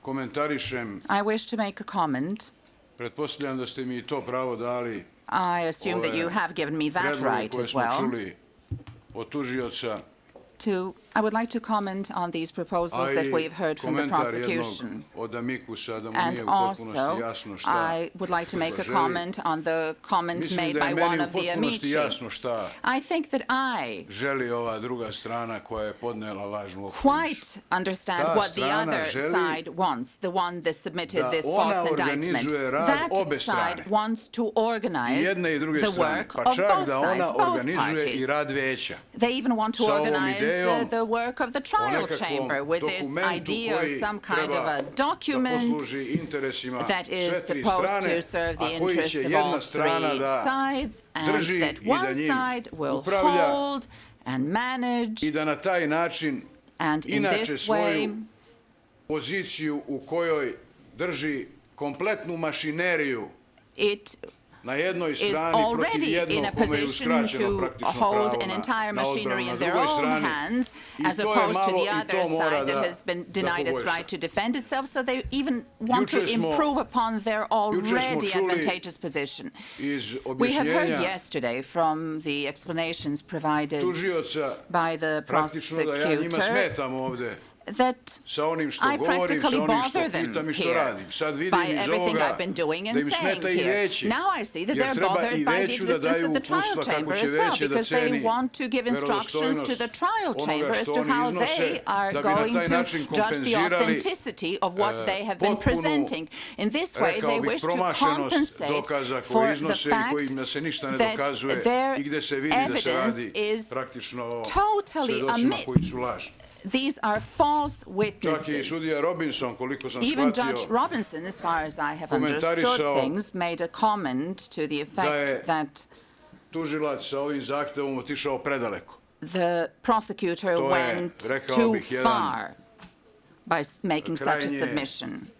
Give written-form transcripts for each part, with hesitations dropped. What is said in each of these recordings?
komentarišem. I wish to make a comment. Pretpostavljam da ste mi I to pravo dali. I assume that you have given me that right as well. Čuli od tužioca. I would like to comment on these proposals that we've heard from the prosecution. And also, I would like to make a comment on the comment made by one of the amici. I think that I quite understand what the other side wants, the one that submitted this false indictment. That side wants to organize the work of both sides, both parties. They even want to organize the work of the trial chamber with this idea of some kind of a document that is supposed to serve the interests of all three sides, and that one side will hold and manage, and in this way it is already in a position to hold an entire machinery in their own hands, as opposed to the other side that has been denied its right to defend itself, so they even want to improve upon their already advantageous position. We have heard yesterday from the explanations provided by the prosecutor that I practically bother them here by everything I've been doing and saying here. Now I see that they're bothered by the existence of the trial chamber as well, because they want to give instructions to the trial chamber as to how they are going to judge the authenticity of what they have been presenting. In this way, they wish to compensate for the fact that their evidence is totally amiss. These are false witnesses. Even Judge Robinson, as far as I have understood things, made a comment to the effect that the prosecutor went too far by making such a submission.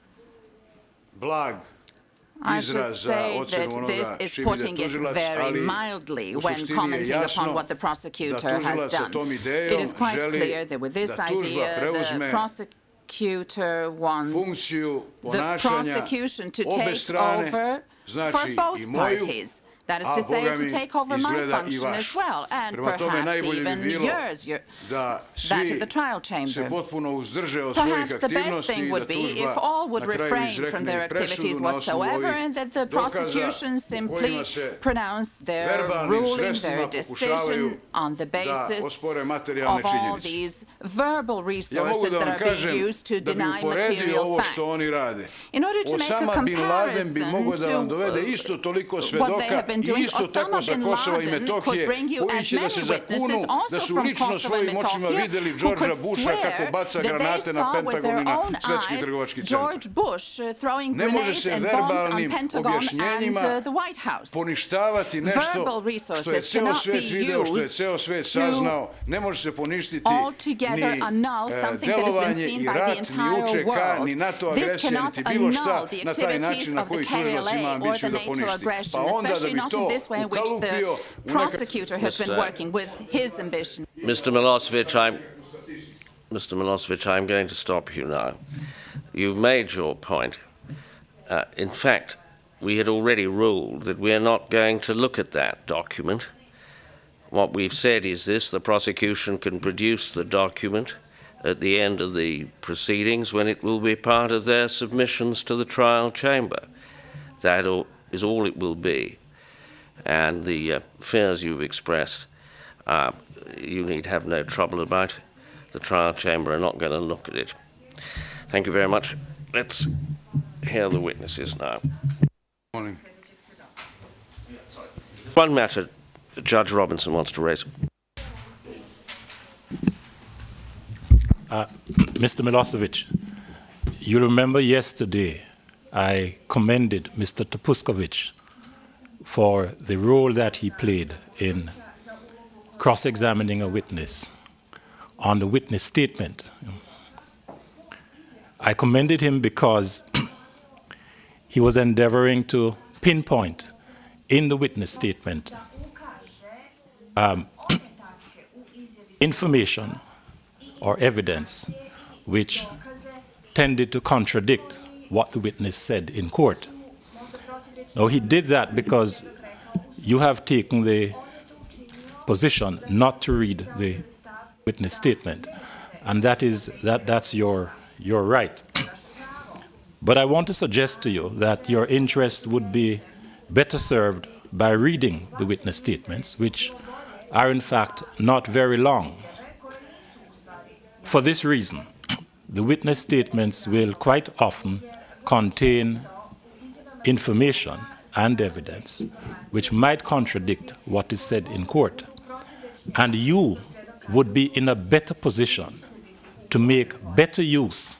I should say that this is putting it very mildly when commenting upon what the prosecutor has done. It is quite clear that with this idea, the prosecutor wants the prosecution to take over for both parties. That is to say, to take over my function as well, and perhaps even yours, that of the trial chamber. Perhaps the best thing would be if all would refrain from their activities whatsoever, and that the prosecution simply pronounce their ruling, their decision on the basis of all these verbal resources that are being used to deny material facts. In order to make a comparison to what they have been doing, Osama bin Laden could bring you as many witnesses also from Kosovo and Metohija who could swear that they saw with their own eyes George Bush throwing grenades and bombs on Pentagon and the White House. Verbal resources cannot be used to altogether annul something that has been seen by the entire world. This cannot annul the activities of the KLA or the NATO aggression, especially not in this way in which the prosecutor has been working with his ambition. Mr. Milosevic, I'm going to stop you now. You've made your point. In fact, we had already ruled that we are not going to look at that document. What we've said is this: the prosecution can produce the document at the end of the proceedings when it will be part of their submissions to the trial chamber. That is all it will be. And the fears you've expressed, you need have no trouble about. The trial chamber are not going to look at it. Thank you very much. Let's hear the witnesses now. Morning. One matter Judge Robinson wants to raise. Mr. Milosevic, you remember yesterday I commended Mr. Topuskovich for the role that he played in cross-examining a witness on the witness statement. I commended him because he was endeavoring to pinpoint in the witness statement information or evidence which tended to contradict what the witness said in court. Now, he did that because you have taken the position not to read the witness statement, and that's your right. But I want to suggest to you that your interest would be better served by reading the witness statements, which are in fact not very long. For this reason, the witness statements will quite often contain information and evidence which might contradict what is said in court. And you would be in a better position to make better use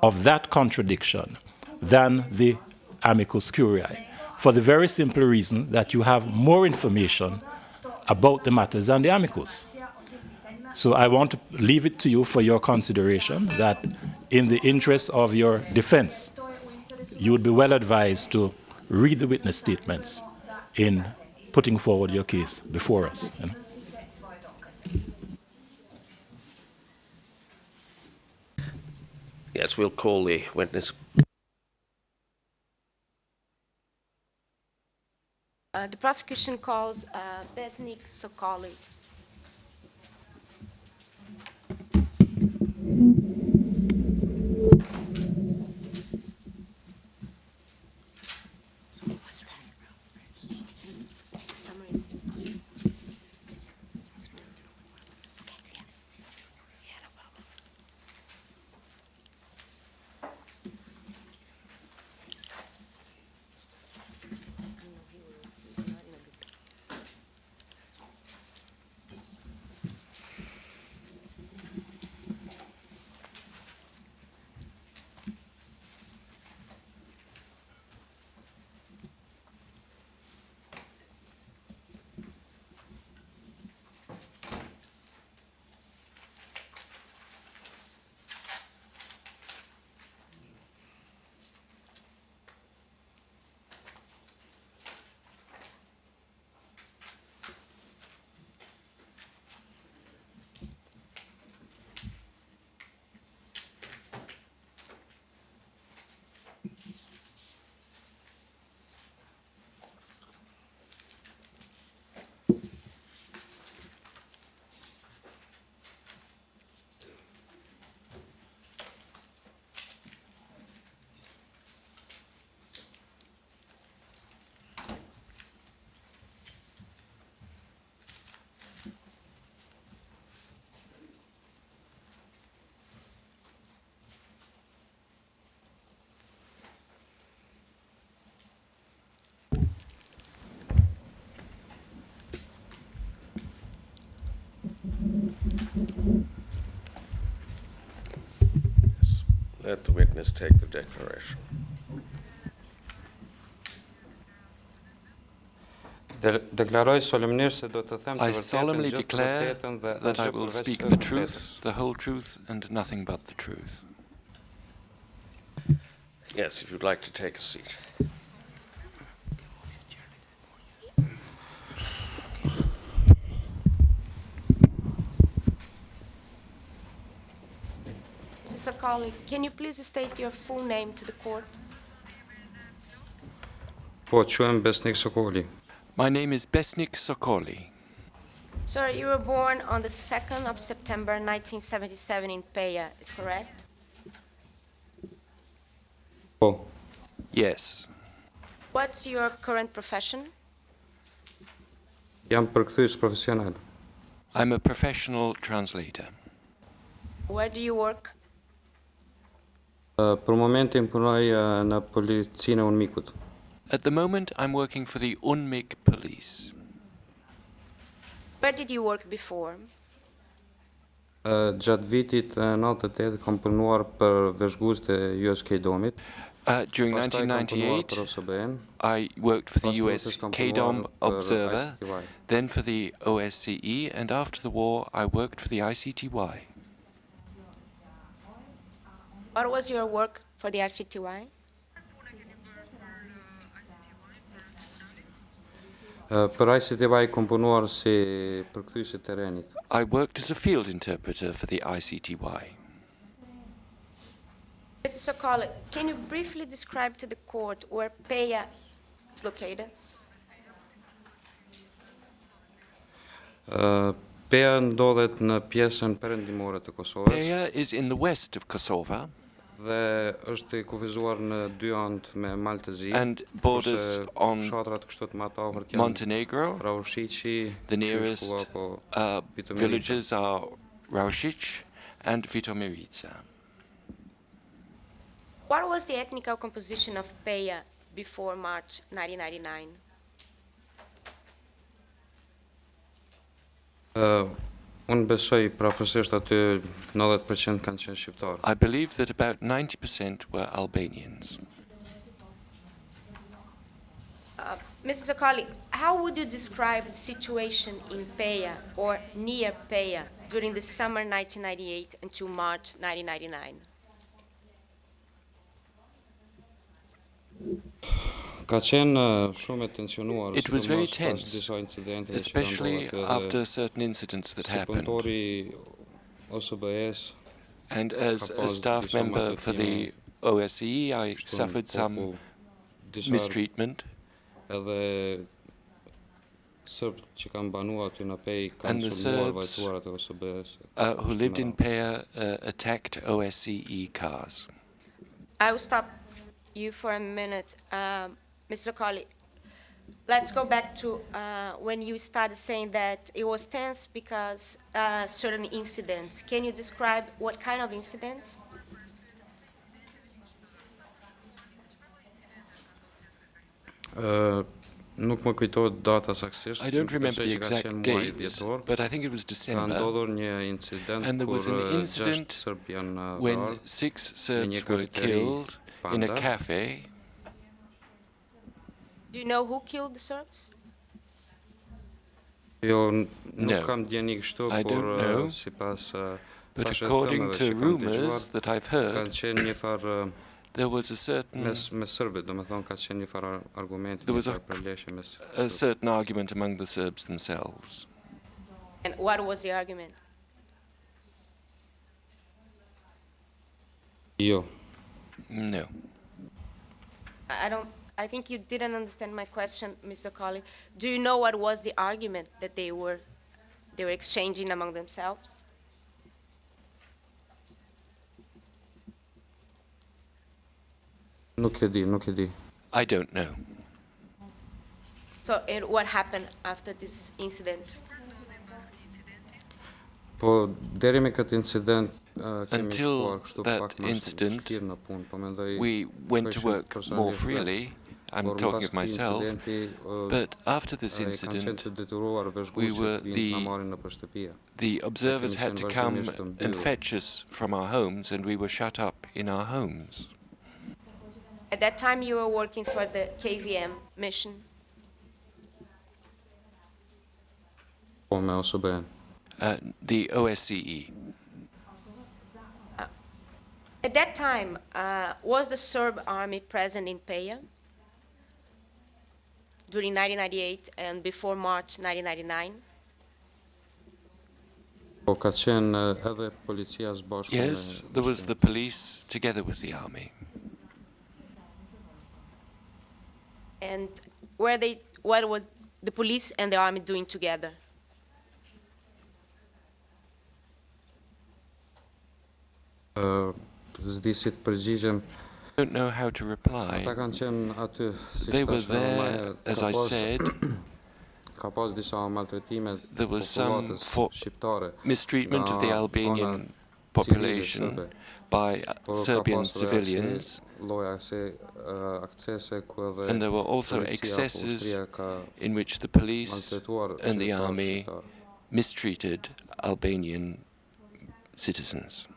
of that contradiction than the amicus curiae, for the very simple reason that you have more information about the matters than the amicus. So I want to leave it to you for your consideration that in the interest of your defense, you would be well advised to read the witness statements in putting forward your case before us. You know? Yes, we'll call the witness. The prosecution calls Besnik Sokoli. Let the witness take the declaration. I solemnly declare that I will speak the truth, the whole truth, and nothing but the truth. Yes, if you'd like to take a seat. Mr. Sokoli, can you please state your full name to the court? My name is Besnik Sokoli. Sir, you were born on the 2nd of September 1977 in Peja, is correct? Yes. What's your current profession? I'm a professional translator. Where do you work? At the moment, I'm working for the UNMIK police. Where did you work before? During 1998, I worked for the US KDOM Observer, then for the OSCE, and after the war, I worked for the ICTY. What was your work for the ICTY? I worked as a field interpreter for the ICTY. Mr. Sokol, can you briefly describe to the court where Peja is located? Peja ndodhet në pjesën perëndimore të Kosovës. Peja is in the west of Kosovo dhe është i kufizuar në dy anë me Maltezi. And borders on fshatrat kështu të më të afërt janë Montenegro. Raušići, The nearest villages are Raušić and Vitomirica. What was the ethnical composition of Peja before March 1999? Unë besoj prafërsisht aty 90% kanë qenë shqiptarë. I believe that about 90% were Albanians. Mrs. Sokoli, how would you describe the situation in Peja or near Peja during the summer 1998 until March 1999? It was very tense, especially after certain incidents that happened. And as a staff member for the OSCE, I suffered some mistreatment. And the Serbs who lived in Peja attacked OSCE cars. I will stop you for a minute. Mr. Sokoli, let's go back to when you started saying that it was tense because certain incidents. Can you describe what kind of incidents? I don't remember the exact dates, but I think it was December, and there was an incident when 6 Serbs were killed in a cafe. Do you know who killed the Serbs? No, I don't know, but according to rumors that I've heard, there was a certain argument among the Serbs themselves. And what was the argument? No. I think you didn't understand my question, Mr. Sokoli. Do you know what was the argument that they were exchanging among themselves? I don't know. So, what happened after these incidents? Until that incident, we went to work more freely. I'm talking of myself. But after this incident, the observers had to come and fetch us from our homes, and we were shut up in our homes. At that time, you were working for the KVM mission? The OSCE. At that time, was the Serb army present in Peja during 1998 and before March 1999? Yes, there was the police together with the army. And what was the police and the army doing together? I don't know how to reply. They were there, as I said. There was some mistreatment of the Albanian population by Serbian civilians, and there were also excesses in which the police and the army mistreated Albanian citizens.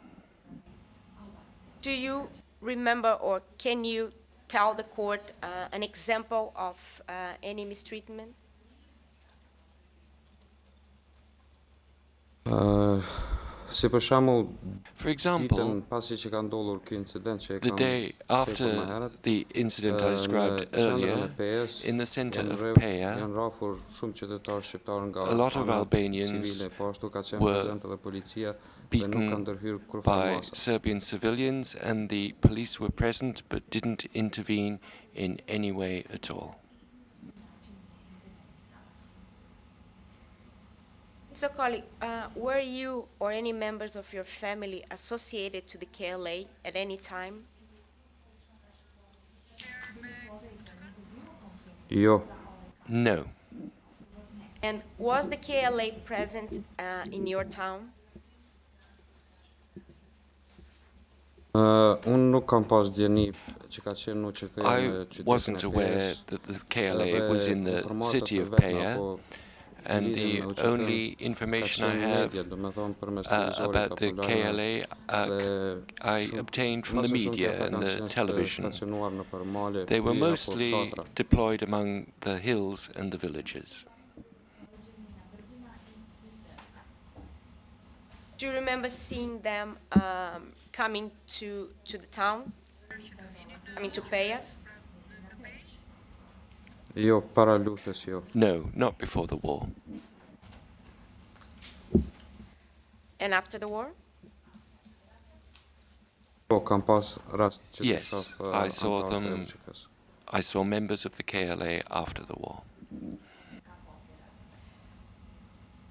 Do you remember, or can you tell the court an example of any mistreatment? For example, the day after the incident I described earlier, in the center of Peja, a lot of Albanians were beaten by Serbian civilians, and the police were present but didn't intervene in any way at all. So, colleague, were you or any members of your family associated to the KLA at any time? No. And was the KLA present in your town? I wasn't aware that the KLA was in the city of Peja, and the only information I have about the KLA I obtained from the media and the television. They were mostly deployed among the hills and the villages. Do you remember seeing them coming to the town? I mean, to Peja? No, not before the war. And after the war? Yes, I saw them. I saw members of the KLA after the war.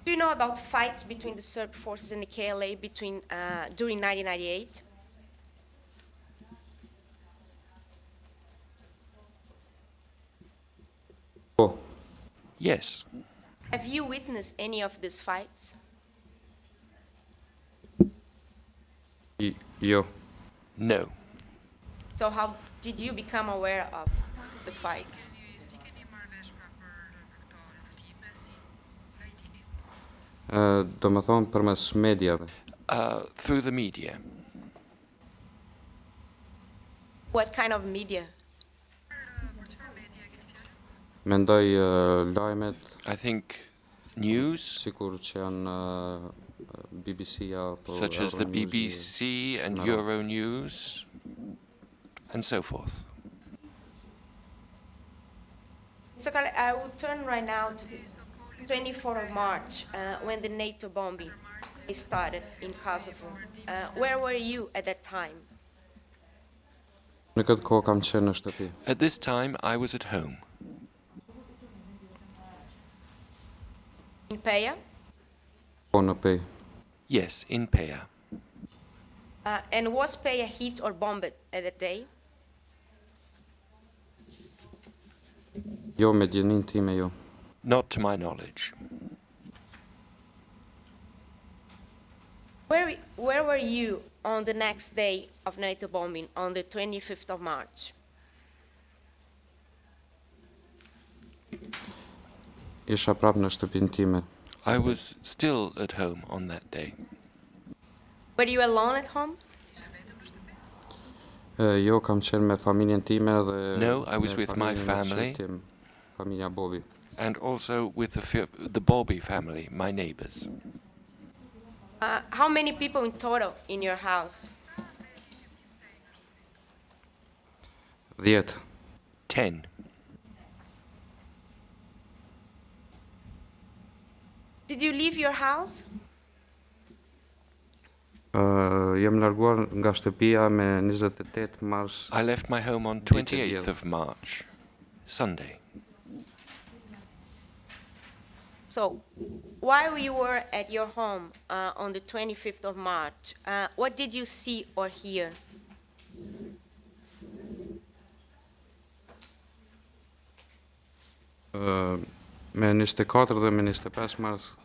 Do you know about fights between the Serb forces and the KLA during 1998? Yes. Have you witnessed any of these fights? No. So how did you become aware of the fights? Through the media. What kind of media? I think news, such as the BBC and Euronews, and so forth. So I will turn right now to the 24th of March, when the NATO bombing started in Kosovo. Where were you at that time? At this time, I was at home. In Peja? Yes, in Peja. And was Peja hit or bombed at that day? Not to my knowledge. Where were you on the next day of NATO bombing, on the 25th of March? I was still at home on that day. Were you alone at home? No, I was with my family and also with the Bobby family, my neighbors. How many people in total in your house? 10. Did you leave your house? I left my home on 28th of March, Sunday. So, while you were at your home on the 25th of March, what did you see or hear?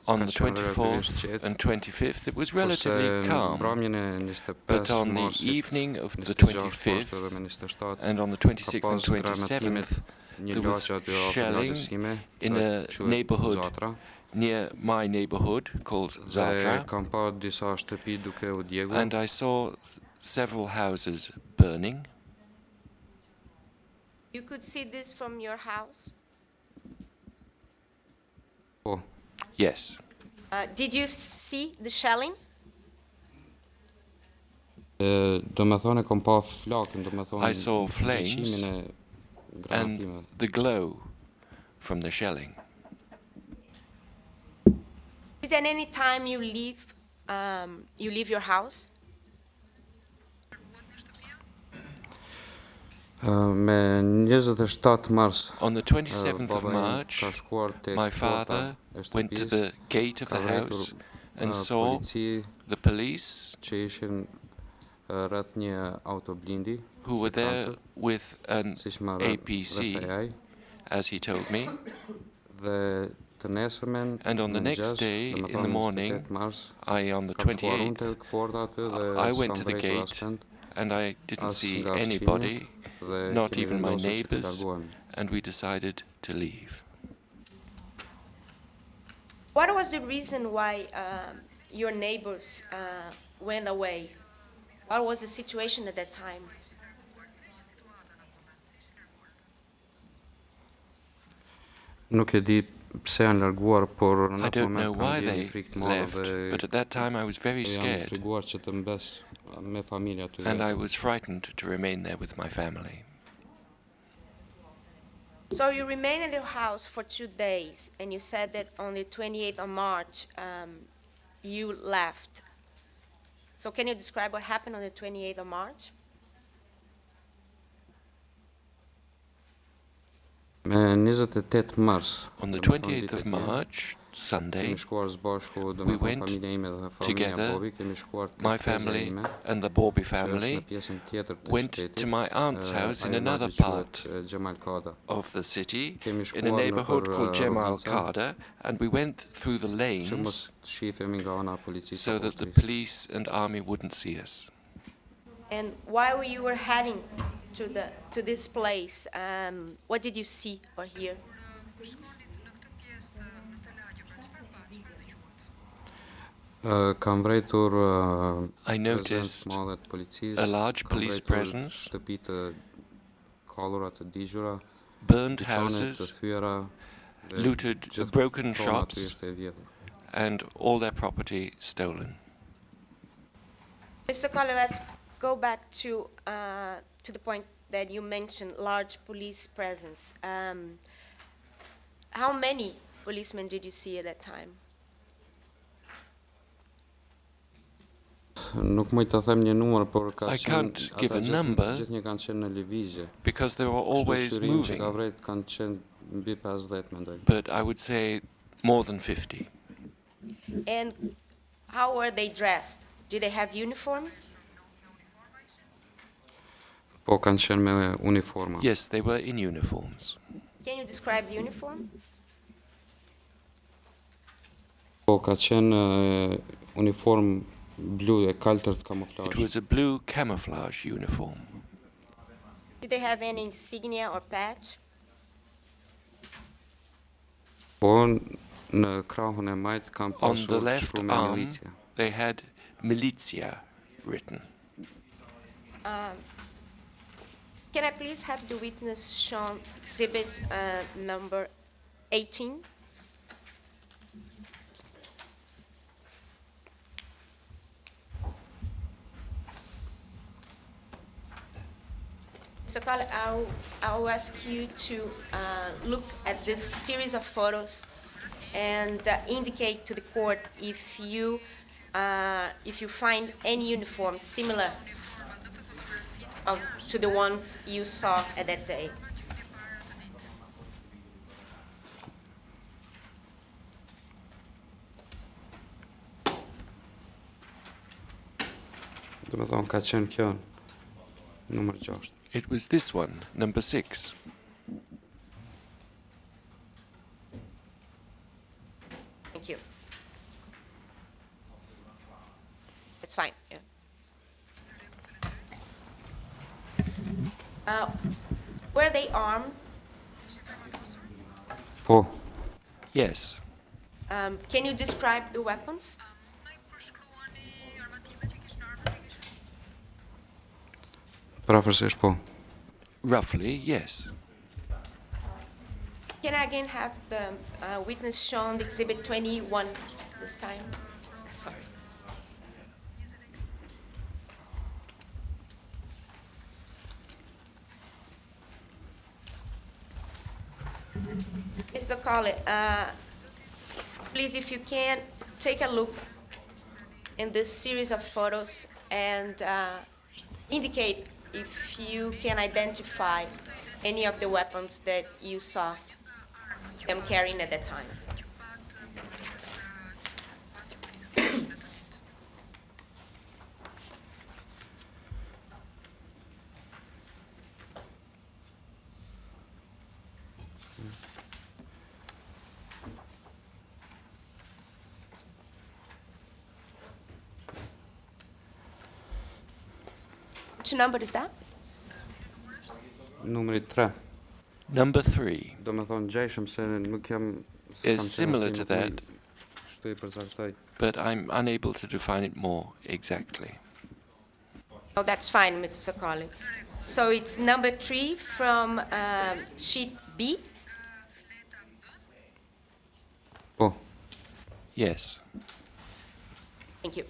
On the 24th and 25th, it was relatively calm, but on the evening of the 25th and on the 26th and 27th, there was shelling in a neighborhood near my neighborhood called Zadra, and I saw several houses burning. You could see this from your house? Yes. Did you see the shelling? I saw flames and the glow from the shelling. Is there any time you leave your house? On the 27th of March, my father went to the gate of the house and saw the police who were there with an APC, as he told me. And on the next day, in the morning, on the 28th, I went to the gate and I didn't see anybody, not even my neighbors, and we decided to leave. What was the reason why your neighbors went away? What was the situation at that time? I don't know why they left, but at that time I was very scared, and I was frightened to remain there with my family. So you remained in your house for 2 days, and you said that on the 28th of March you left. So can you describe what happened on the 28th of March? On the 28th of March, Sunday, we went together, my family and the Borby family went to my aunt's house in another part of the city, in a neighborhood called Jemal Kada, and we went through the lanes so that the police and army wouldn't see us. And while you were heading to this place, what did you see or hear? I noticed a large police presence, burned houses, looted broken shops, and all their property stolen. Mr. Colley, let's go back to the point that you mentioned, large police presence. How many policemen did you see at that time? I can't give a number because they were always moving, but I would say more than 50. And how were they dressed? Did they have uniforms? Yes, they were in uniforms. Can you describe the uniform? It was a blue camouflage uniform. Did they have any insignia or patch? On the left arm, they had Militia written. Can I please have the witness shown exhibit number 18? Mr. Colley, I'll ask you to look at this series of photos and indicate to the court if you find any uniforms similar to the ones you saw at that day. It was this one, number 6. Thank you. It's fine. Yeah. Were they armed? Yes. Can you describe the weapons? Roughly, yes. Can I again have the witness shown exhibit 21 this time? Sorry. Mr. Colley, please, if you can, take a look in this series of photos and indicate if you can identify any of the weapons that you saw them carrying at that time. Which number is that? Numri 3. Number 3 Do me thonë gjejshëm se nuk jam is similar to that, but I'm unable to define it more exactly. Oh, that's fine, Mr. Colley. So it's number 3 from sheet B? Po. Yes. Thank you.